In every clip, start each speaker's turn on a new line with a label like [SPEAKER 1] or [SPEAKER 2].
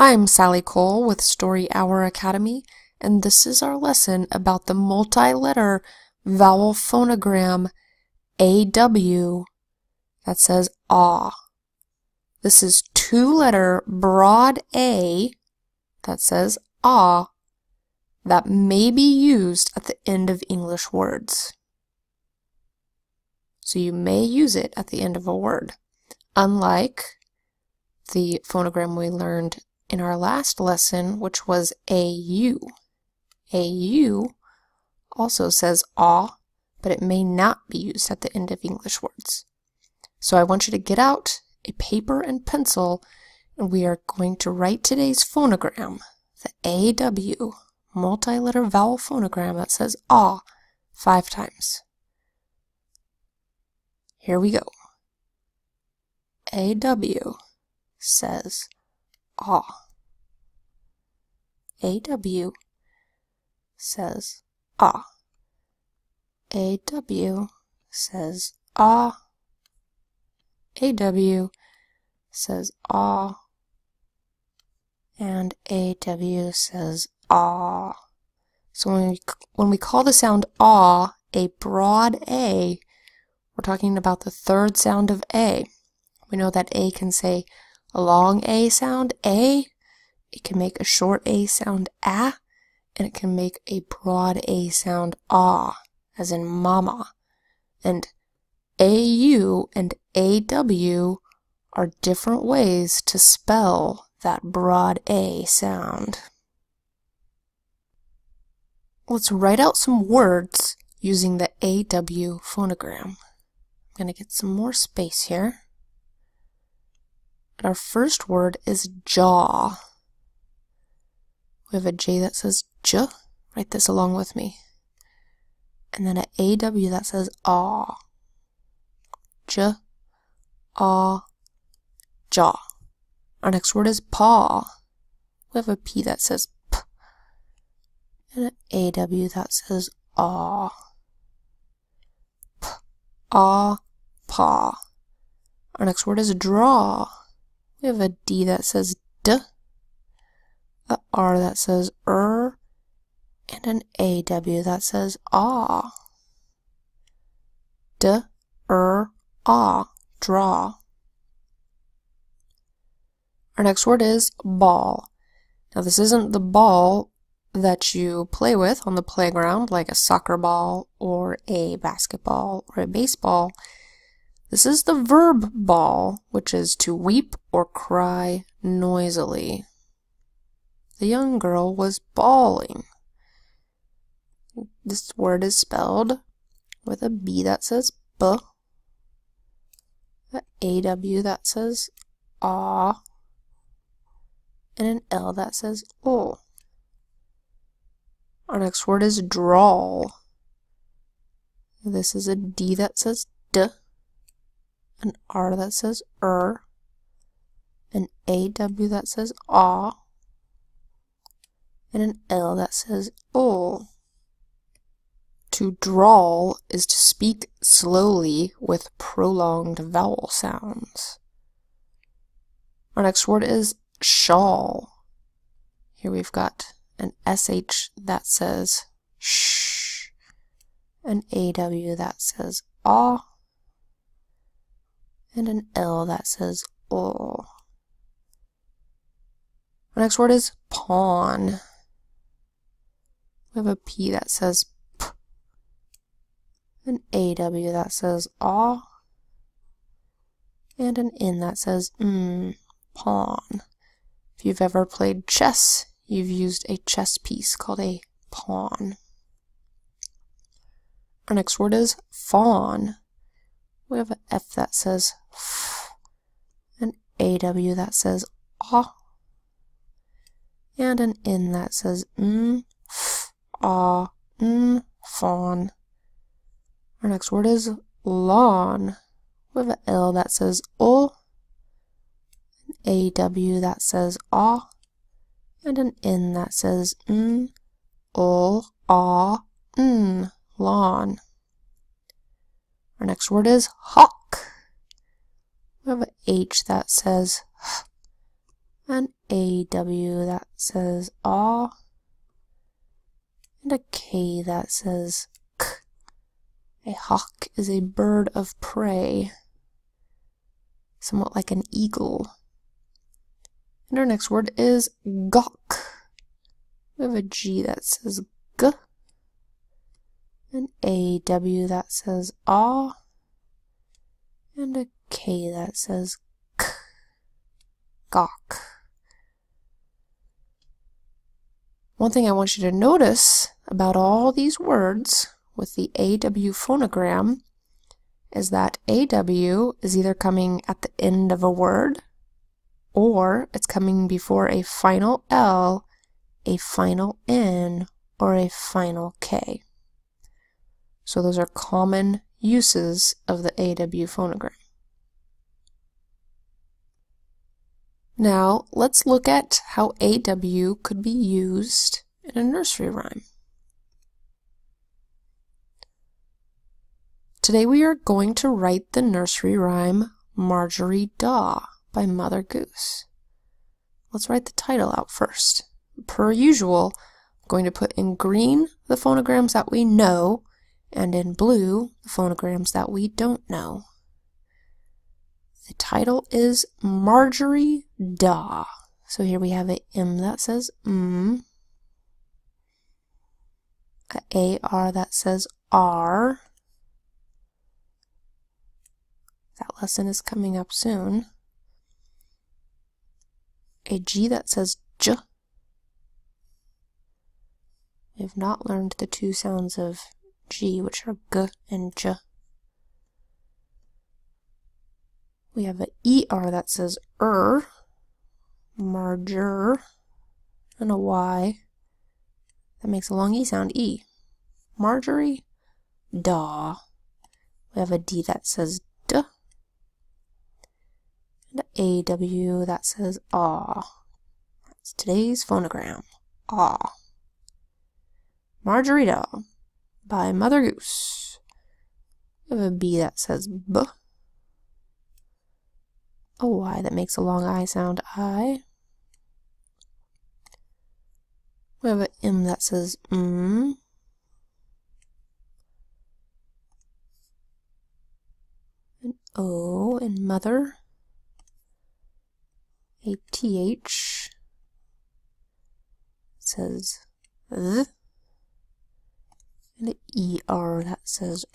[SPEAKER 1] I'm Sally Cole with Story Hour Academy, and this is our lesson about the multi-letter vowel phonogram AW that says ah. This is two-letter broad A that says ah that may be used at the end of English words. So you may use it at the end of a word, unlike the phonogram we learned in our last lesson, which was AU. AU also says ah, but it may not be used at the end of English words. So I want you to get out a paper and pencil, and we are going to write today's phonogram, the AW, multi-letter vowel phonogram that says ah 5 times. Here we go. AW says ah. AW says ah. AW says ah. AW says ah. And AW says ah. So when we call the sound ah a broad A, we're talking about the third sound of A. We know that A can say a long A sound, A. It can make a short A sound, ah. And it can make a broad A sound, ah, as in mama. And AU and AW are different ways to spell that broad A sound. Let's write out some words using the AW phonogram. I'm going to get some more space here. And our first word is jaw. We have a J that says j. Write this along with me. And then an AW that says ah. J, ah, jaw. Our next word is paw. We have a P that says p. And an AW that says ah. P, ah, paw. Our next word is draw. We have a D that says d, a R that says and an AW that says ah. D, ah, draw. Our next word is ball. Now this isn't the ball that you play with on the playground, like a soccer ball or a basketball or a baseball. This is the verb ball, which is to weep or cry noisily. The young girl was bawling. This word is spelled with a B that says b, an AW that says ah, and an L that says oh. Our next word is drawl. This is a D that says d, an R that says an AW that says ah, and an L that says oh. To drawl is to speak slowly with prolonged vowel sounds. Our next word is shawl. Here we've got an SH that says sh, an AW that says ah, and an L that says oh. Our next word is pawn. We have a P that says p, an AW that says ah, and an N that says pawn. If you've ever played chess, you've used a chess piece called a pawn. Our next word is fawn. We have an F that says f, an AW that says ah, and an N that says f, ah, fawn. Our next word is lawn. We have an L that says an AW that says ah, and an N that says ah, lawn. Our next word is hawk. We have an H that says an AW that says aw, and a K that says k. A hawk is a bird of prey, somewhat like an eagle. And our next word is gawk. We have a G that says g, an AW that says aw, and a K that says k. Gawk. One thing I want you to notice about all these words with the AW phonogram is that AW is either coming at the end of a word, or it's coming before a final L, a final N, or a final K. So those are common uses of the AW phonogram. Now, let's look at how AW could be used in a nursery rhyme. Today we are going to write the nursery rhyme Margery Daw by Mother Goose. Let's write the title out first. Per usual, I'm going to put in green the phonograms that we know, and in blue the phonograms that we don't know. The title is Margery Daw. So here we have an M that says M, a AR that says R. That lesson is coming up soon. A G that says J. We have not learned the two sounds of G, which are G and J. We have an ER that says Marger, and a Y that makes a long E sound, E. Margery Daw. We have a D that says D, and an AW that says aw. That's today's phonogram, aw. Margery Daw by Mother Goose. We have a B that says B, a Y that makes a long I sound, I. We have an M that says M, an O in mother, a TH says th, and an ER that says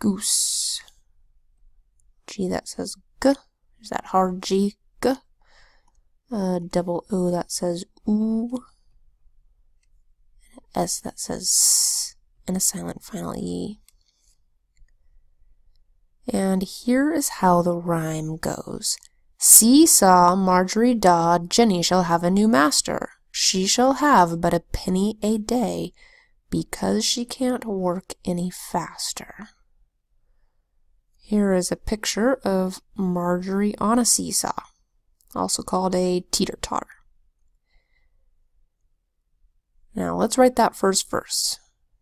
[SPEAKER 1] goose. G that says G, there's that hard G, G. Double O that says oo, and an S that says S, and a silent final E. And here is how the rhyme goes. Seesaw, Margery Daw, Jenny shall have a new master. She shall have but a penny a day, because she can't work any faster. Here is a picture of Margery on a seesaw, also called a teeter-totter. Now let's write that first verse.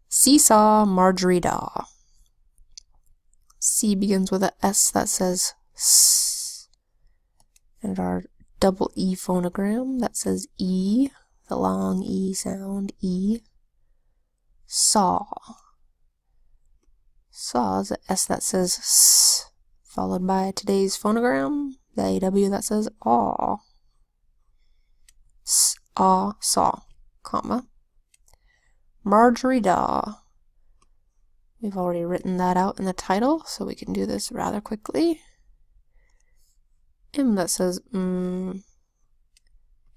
[SPEAKER 1] Seesaw, Margery Daw. C begins with a S that says S, and our double E phonogram that says E, the long E sound, E. Saw. Saw is a S that says S, followed by today's phonogram, the AW that says aw. S, aw, saw, comma. Margery Daw. We've already written that out in the title, so we can do this rather quickly. M that says M,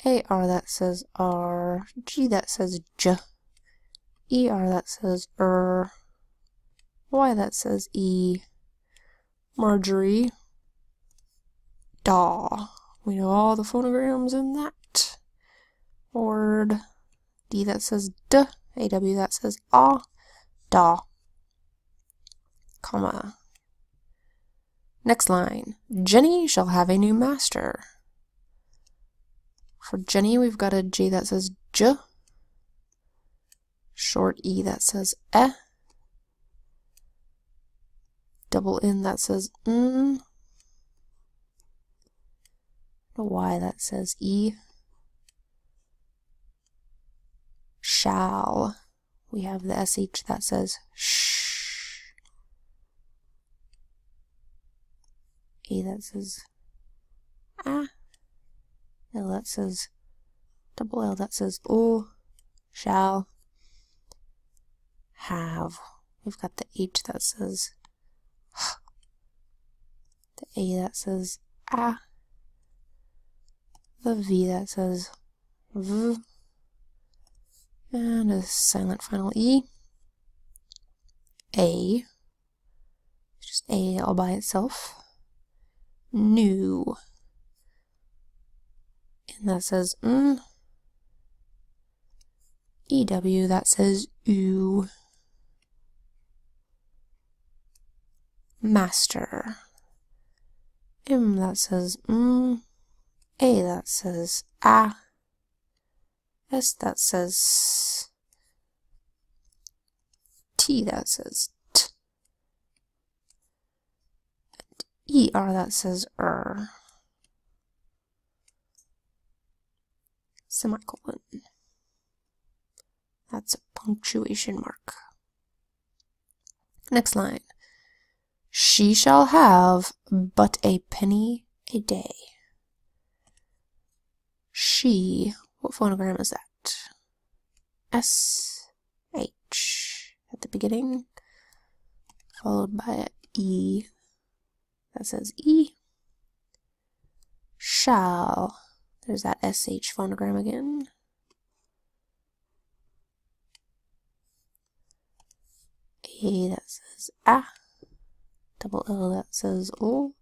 [SPEAKER 1] AR that says R, G that says J, ER that says Y that says E, Margery Daw. We know all the phonograms in that word. D that says D, AW that says ah, daw, comma. Next line. Jenny shall have a new master. For Jenny, we've got a J that says J, short E that says eh, double N that says A Y that says E. Shall. We have the SH that says sh. A that says ah. L that says double L that says O. Shall. Have. We've got the H that says h. The A that says ah. The V that says v. And a silent final E. A. Just A all by itself. New. And that says n. EW that says oo. Master. M that says A that says a. S that says T that says t. And ER that says Semicolon. That's a punctuation mark. Next line. She shall have but a penny a day. She, what phonogram is that? S-H at the beginning, followed by an E that says E. Shall, there's that S-H phonogram again. A that says A. Double L that says O.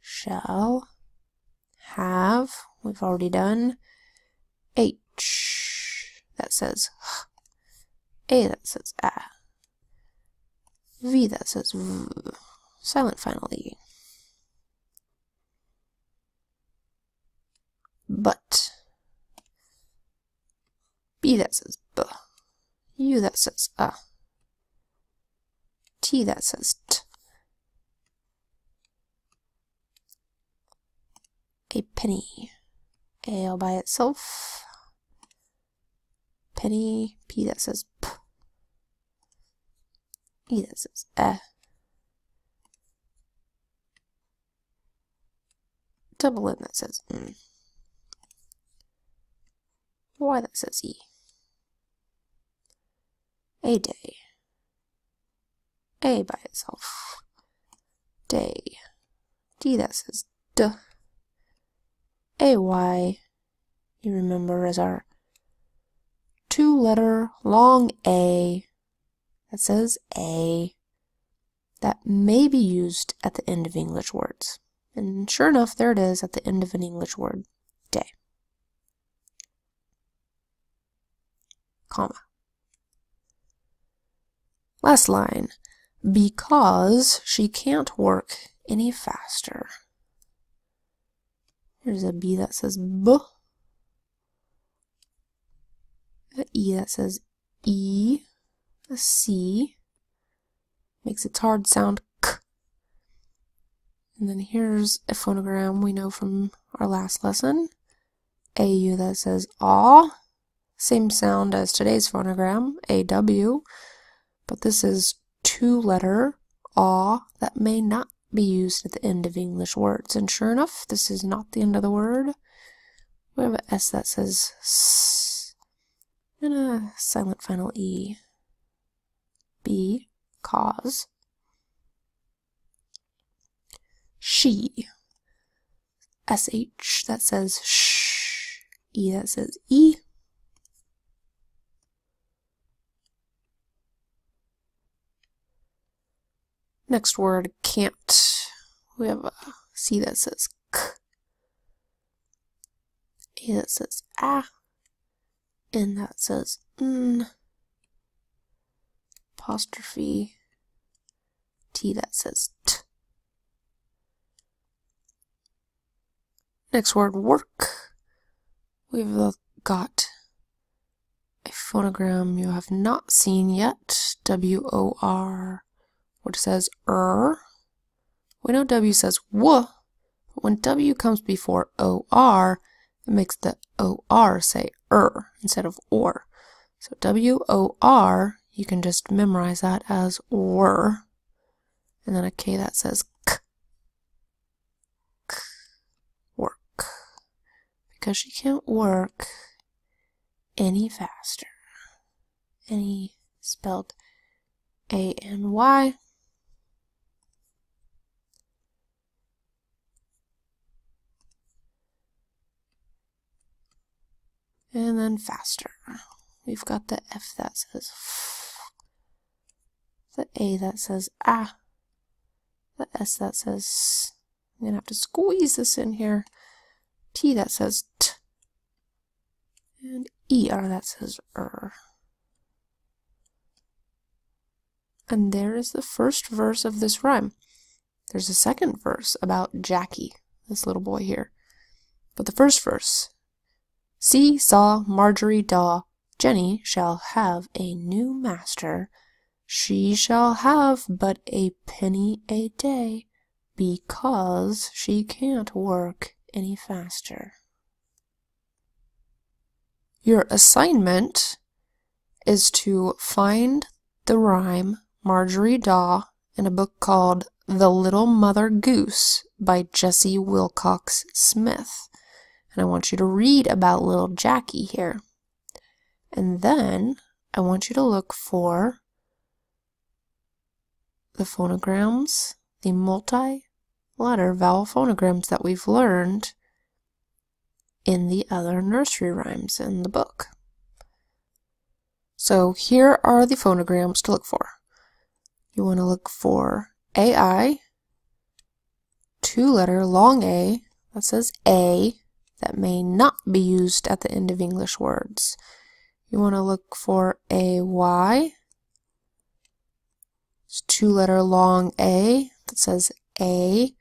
[SPEAKER 1] Shall. Have. We've already done. H that says H. A that says A. V that says V. Silent final E. But. B that says B. U that says A. T that says T. A penny. A all by itself. Penny. P that says P. E that says E. Double N that says N. Y that says E. A day. A by itself. Day. D that says D. AY, you remember, as our two-letter long A that says A that may be used at the end of English words. And sure enough, there it is at the end of an English word, day. Comma. Last line. Because she can't work any faster. Here's a B that says B. A E that says E. A C. Makes its hard sound K. And then here's a phonogram we know from our last lesson. AU that says AW. Same sound as today's phonogram, AW. But this is two-letter AW that may not be used at the end of English words. And sure enough, this is not the end of the word. We have an S that says S. And a silent final E. B. Cause. She. SH that says sh. E that says E. Next word, can't. We have a C that says K. A that says A. N that says N. Apostrophe. T that says T. Next word, work. We've got a phonogram you have not seen yet. W-O-R. What says We know W says W, When W comes before OR, it makes the OR say instead of or. So WOR, you can just memorize that as or. And then a K that says k, work. Because she can't work any faster. Any spelled A-N-Y. And then faster. We've got the F that says f, the A that says ah, the S that says s. I'm going to have to squeeze this in here. T that says t. And ER that says And there is the first verse of this rhyme. There's a second verse about Jackie, this little boy here. But the first verse, see, saw, Margery Daw, Jenny shall have a new master. She shall have but a penny a day, because she can't work any faster. Your assignment is to find the rhyme Margery Daw in a book called The Little Mother Goose by Jessie Wilcox Smith. And I want you to read about little Jackie here. And then I want you to look for the phonograms, the multi-letter vowel phonograms that we've learned in the other nursery rhymes in the book. So here are the phonograms to look for. You want to look for AI, two-letter long A that says A, that may not be used at the end of English words. You want to look for AY, it's two-letter long A that says A,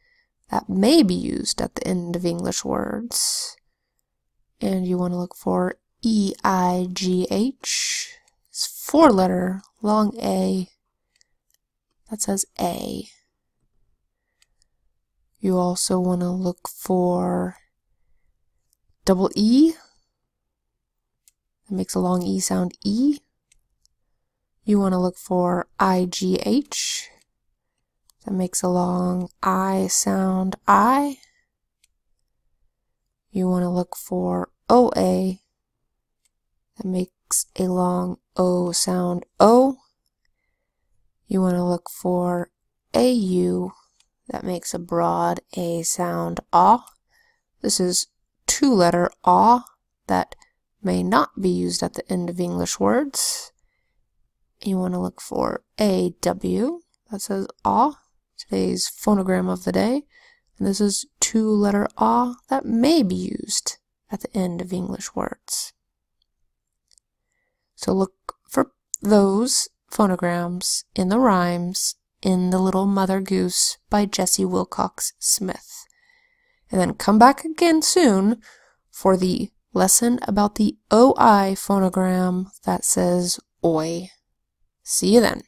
[SPEAKER 1] that may be used at the end of English words. And you want to look for EIGH, it's four-letter long A that says A. You also want to look for double E, that makes a long E sound E. You want to look for IGH, that makes a long I sound I. You want to look for OA, that makes a long O sound O. You want to look for AU, that makes a broad A sound Ah. This is two-letter Ah that may not be used at the end of English words. You want to look for AW, that says Ah, today's phonogram of the day. And this is two-letter Ah that may be used at the end of English words. So look for those phonograms in the rhymes in The Little Mother Goose by Jessie Wilcox Smith. And then come back again soon for the lesson about the OI phonogram that says OI. See you then.